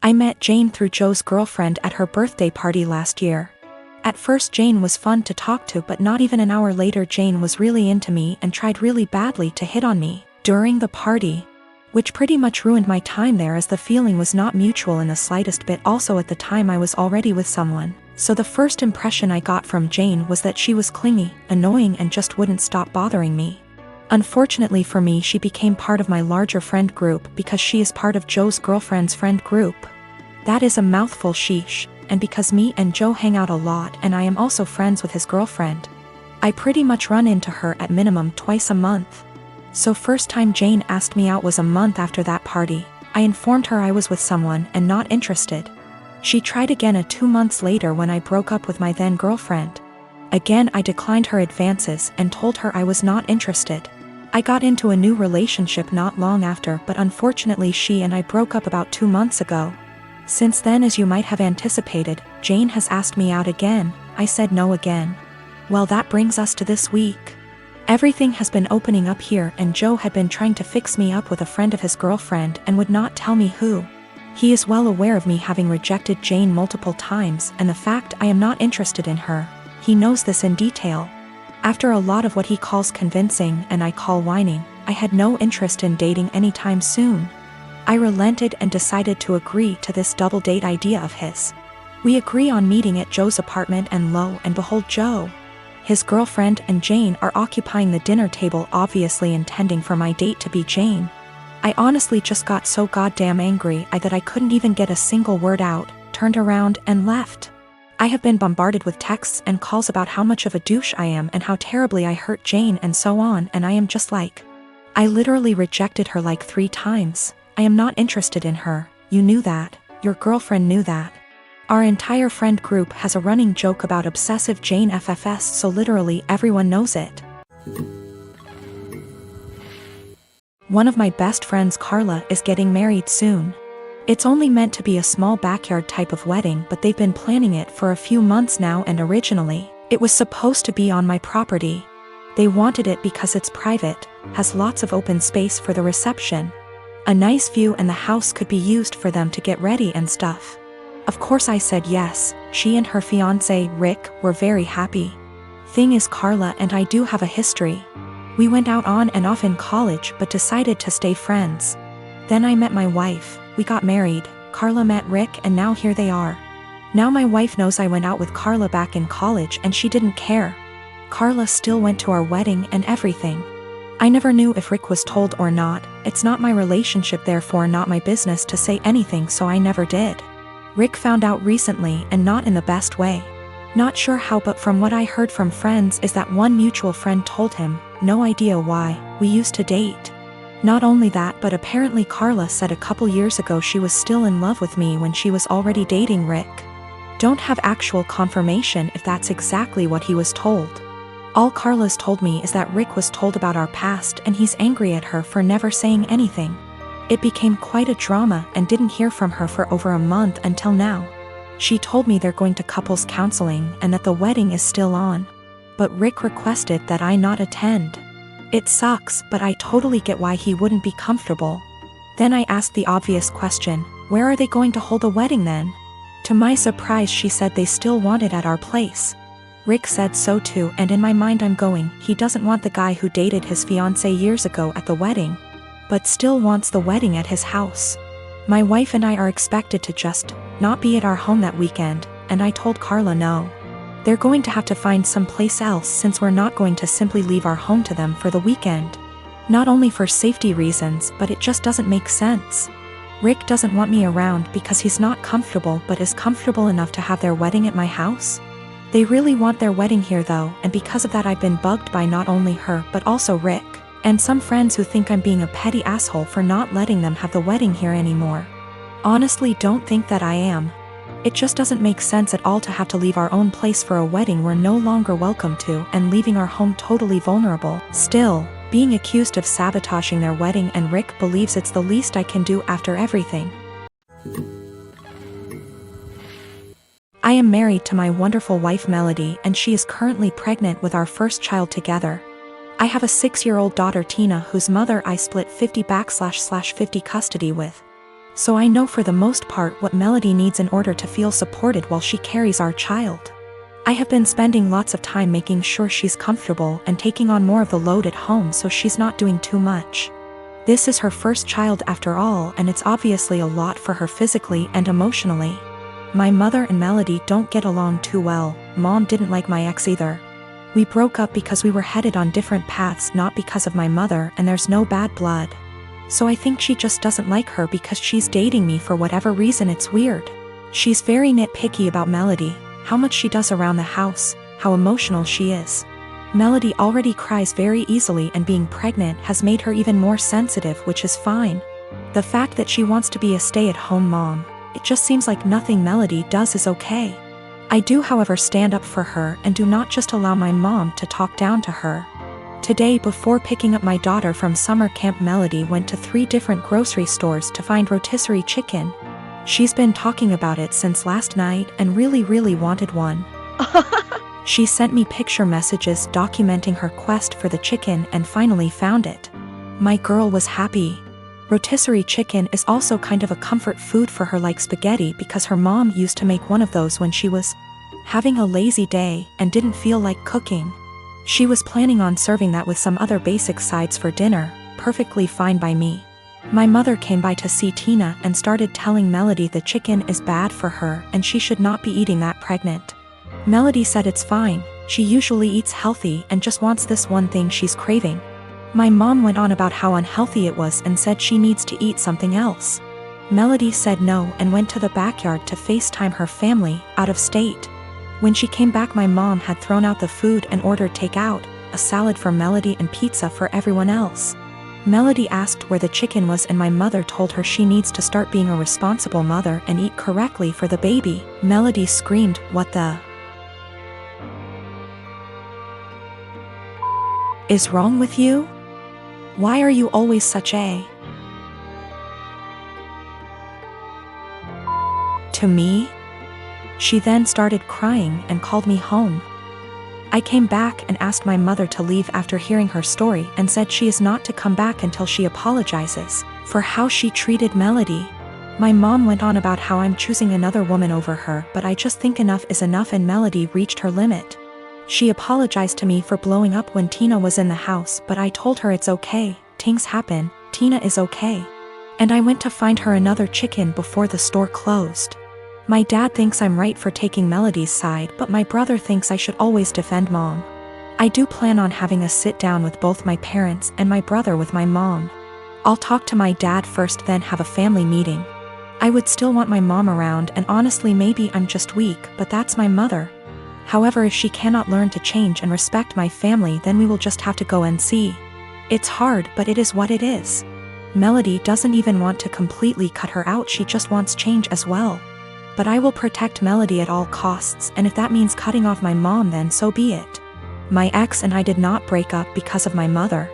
I met Jane through Joe's girlfriend at her birthday party last year. At first Jane was fun to talk to, but not even an hour later Jane was really into me and tried really badly to hit on me during the party, which pretty much ruined my time there as the feeling was not mutual in the slightest bit. Also at the time I was already with someone, so the first impression I got from Jane was that she was clingy, annoying, and just wouldn't stop bothering me. Unfortunately for me, she became part of my larger friend group because she is part of Joe's girlfriend's friend group. That is a mouthful, sheesh. And because me and Joe hang out a lot and I am also friends with his girlfriend, I pretty much run into her at minimum twice a month. So first time Jane asked me out was a month after that party. I informed her I was with someone and not interested. She tried again 2 months later when I broke up with my then girlfriend. Again I declined her advances and told her I was not interested. I got into a new relationship not long after, but unfortunately she and I broke up about 2 months ago. Since then, as you might have anticipated, Jane has asked me out again. I said no again. Well, that brings us to this week. Everything has been opening up here and Joe had been trying to fix me up with a friend of his girlfriend and would not tell me who. He is well aware of me having rejected Jane multiple times and the fact I am not interested in her. He knows this in detail. After a lot of what he calls convincing and I call whining, I had no interest in dating anytime soon. I relented and decided to agree to this double date idea of his. We agree on meeting at Joe's apartment and lo and behold, Joe, his girlfriend, and Jane are occupying the dinner table, obviously intending for my date to be Jane. I honestly just got so goddamn angry that I couldn't even get a single word out, turned around and left. I have been bombarded with texts and calls about how much of a douche I am and how terribly I hurt Jane and so on, and I am just like, I literally rejected her like 3 times. I am not interested in her. You knew that. Your girlfriend knew that. Our entire friend group has a running joke about obsessive Jane FFS, so literally everyone knows it. One of my best friends, Carla, is getting married soon. It's only meant to be a small backyard type of wedding, but they've been planning it for a few months now, and originally, it was supposed to be on my property. They wanted it because it's private, has lots of open space for the reception, a nice view, and the house could be used for them to get ready and stuff. Of course I said yes. She and her fiancé, Rick, were very happy. Thing is, Carla and I do have a history. We went out on and off in college but decided to stay friends. Then I met my wife, we got married, Carla met Rick, and now here they are. Now my wife knows I went out with Carla back in college and she didn't care. Carla still went to our wedding and everything. I never knew if Rick was told or not. It's not my relationship, therefore not my business to say anything, so I never did. Rick found out recently and not in the best way. Not sure how, but from what I heard from friends is that one mutual friend told him, no idea why, we used to date. Not only that, but apparently Carla said a couple years ago she was still in love with me when she was already dating Rick. Don't have actual confirmation if that's exactly what he was told. All Carla's told me is that Rick was told about our past and he's angry at her for never saying anything. It became quite a drama and didn't hear from her for over a month until now. She told me they're going to couples counseling and that the wedding is still on. But Rick requested that I not attend. It sucks, but I totally get why he wouldn't be comfortable. Then I asked the obvious question, where are they going to hold the wedding then? To my surprise, she said they still want it at our place. Rick said so too, and in my mind I'm going, he doesn't want the guy who dated his fiancée years ago at the wedding, but still wants the wedding at his house. My wife and I are expected to just not be at our home that weekend, and I told Carla no. They're going to have to find someplace else since we're not going to simply leave our home to them for the weekend. Not only for safety reasons, but it just doesn't make sense. Rick doesn't want me around because he's not comfortable, but is comfortable enough to have their wedding at my house. They really want their wedding here though, and because of that I've been bugged by not only her but also Rick, and some friends who think I'm being a petty asshole for not letting them have the wedding here anymore. Honestly, don't think that I am. It just doesn't make sense at all to have to leave our own place for a wedding we're no longer welcome to and leaving our home totally vulnerable. Still, being accused of sabotaging their wedding, and Rick believes it's the least I can do after everything. I am married to my wonderful wife Melody, and she is currently pregnant with our first child together. I have a 6-year-old daughter Tina, whose mother I split 50/50 custody with. So I know for the most part what Melody needs in order to feel supported while she carries our child. I have been spending lots of time making sure she's comfortable and taking on more of the load at home so she's not doing too much. This is her first child after all, and it's obviously a lot for her physically and emotionally. My mother and Melody don't get along too well. Mom didn't like my ex either. We broke up because we were headed on different paths, not because of my mother, and there's no bad blood. So I think she just doesn't like her because she's dating me for whatever reason. It's weird. She's very nitpicky about Melody, how much she does around the house, how emotional she is. Melody already cries very easily, and being pregnant has made her even more sensitive, which is fine. The fact that she wants to be a stay-at-home mom, it just seems like nothing Melody does is okay. I do, however, stand up for her and do not just allow my mom to talk down to her. Today, before picking up my daughter from summer camp, Melody went to 3 different grocery stores to find rotisserie chicken. She's been talking about it since last night and really wanted one. She sent me picture messages documenting her quest for the chicken and finally found it. My girl was happy. Rotisserie chicken is also kind of a comfort food for her, like spaghetti, because her mom used to make one of those when she was having a lazy day and didn't feel like cooking. She was planning on serving that with some other basic sides for dinner, perfectly fine by me. My mother came by to see Tina and started telling Melody the chicken is bad for her and she should not be eating that pregnant. Melody said it's fine, she usually eats healthy and just wants this one thing she's craving. My mom went on about how unhealthy it was and said she needs to eat something else. Melody said no and went to the backyard to FaceTime her family out of state. When she came back, my mom had thrown out the food and ordered takeout, a salad for Melody and pizza for everyone else. Melody asked where the chicken was and my mother told her she needs to start being a responsible mother and eat correctly for the baby. Melody screamed, "What the is wrong with you? Why are you always such a..." to me? She then started crying and called me home. I came back and asked my mother to leave after hearing her story and said she is not to come back until she apologizes for how she treated Melody. My mom went on about how I'm choosing another woman over her, but I just think enough is enough and Melody reached her limit. She apologized to me for blowing up when Tina was in the house, but I told her it's okay, things happen, Tina is okay. And I went to find her another chicken before the store closed. My dad thinks I'm right for taking Melody's side, but my brother thinks I should always defend mom. I do plan on having a sit down with both my parents and my brother with my mom. I'll talk to my dad first, then have a family meeting. I would still want my mom around, and honestly maybe I'm just weak, but that's my mother. However, if she cannot learn to change and respect my family, then we will just have to go and see. It's hard, but it is what it is. Melody doesn't even want to completely cut her out, she just wants change as well. But I will protect Melody at all costs, and if that means cutting off my mom, then so be it. My ex and I did not break up because of my mother.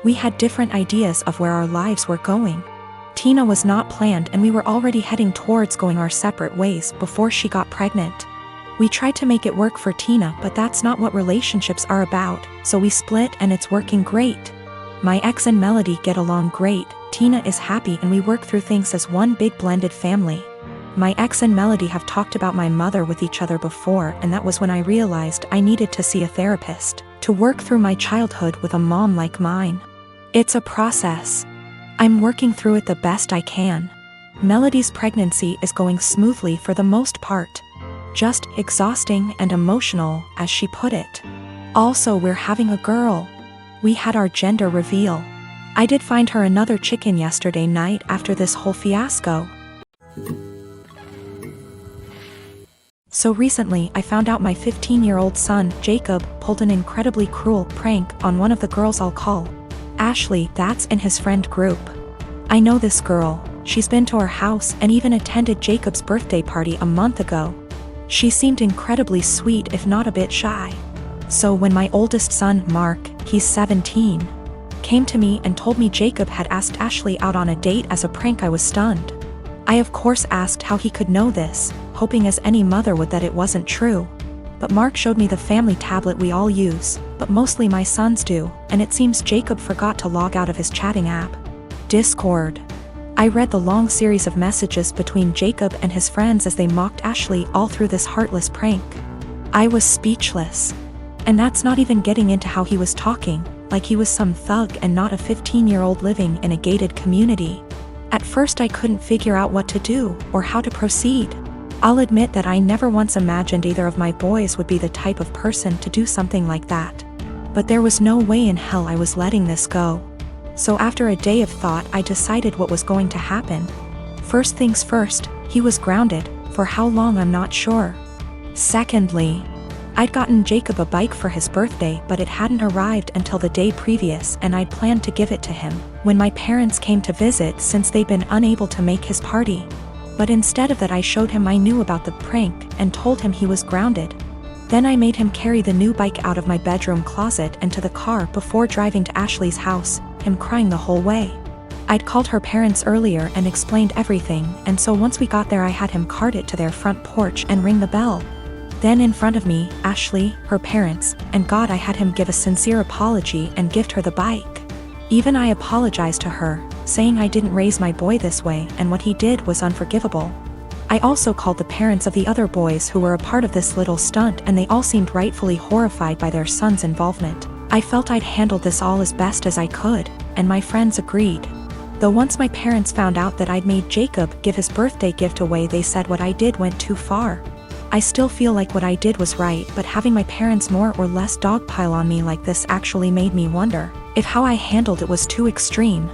We had different ideas of where our lives were going. Tina was not planned and we were already heading towards going our separate ways before she got pregnant. We tried to make it work for Tina, but that's not what relationships are about, so we split and it's working great. My ex and Melody get along great, Tina is happy, and we work through things as one big blended family. My ex and Melody have talked about my mother with each other before, and that was when I realized I needed to see a therapist to work through my childhood with a mom like mine. It's a process. I'm working through it the best I can. Melody's pregnancy is going smoothly for the most part. Just exhausting and emotional, as she put it. Also, we're having a girl. We had our gender reveal. I did find her another chicken yesterday night after this whole fiasco. So recently, I found out my 15-year-old son, Jacob, pulled an incredibly cruel prank on one of the girls I'll call Ashley, that's in his friend group. I know this girl. She's been to our house and even attended Jacob's birthday party a month ago. She seemed incredibly sweet, if not a bit shy. So when my oldest son, Mark, he's 17, came to me and told me Jacob had asked Ashley out on a date as a prank, I was stunned. I of course asked how he could know this, hoping as any mother would that it wasn't true. But Mark showed me the family tablet we all use, but mostly my sons do, and it seems Jacob forgot to log out of his chatting app, Discord. I read the long series of messages between Jacob and his friends as they mocked Ashley all through this heartless prank. I was speechless. And that's not even getting into how he was talking, like he was some thug and not a 15-year-old living in a gated community. At first I couldn't figure out what to do or how to proceed. I'll admit that I never once imagined either of my boys would be the type of person to do something like that. But there was no way in hell I was letting this go. So after a day of thought, I decided what was going to happen. First things first, he was grounded. For how long I'm not sure. Secondly, I'd gotten Jacob a bike for his birthday, but it hadn't arrived until the day previous, and I'd planned to give it to him when my parents came to visit, since they'd been unable to make his party. But instead of that, I showed him I knew about the prank and told him he was grounded. Then I made him carry the new bike out of my bedroom closet and to the car before driving to Ashley's house, him crying the whole way. I'd called her parents earlier and explained everything, and so once we got there I had him cart it to their front porch and ring the bell. Then in front of me, Ashley, her parents, and God, I had him give a sincere apology and gift her the bike. Even I apologized to her, saying I didn't raise my boy this way and what he did was unforgivable. I also called the parents of the other boys who were a part of this little stunt, and they all seemed rightfully horrified by their son's involvement. I felt I'd handled this all as best as I could, and my friends agreed. Though once my parents found out that I'd made Jacob give his birthday gift away, they said what I did went too far. I still feel like what I did was right, but having my parents more or less dogpile on me like this actually made me wonder if how I handled it was too extreme.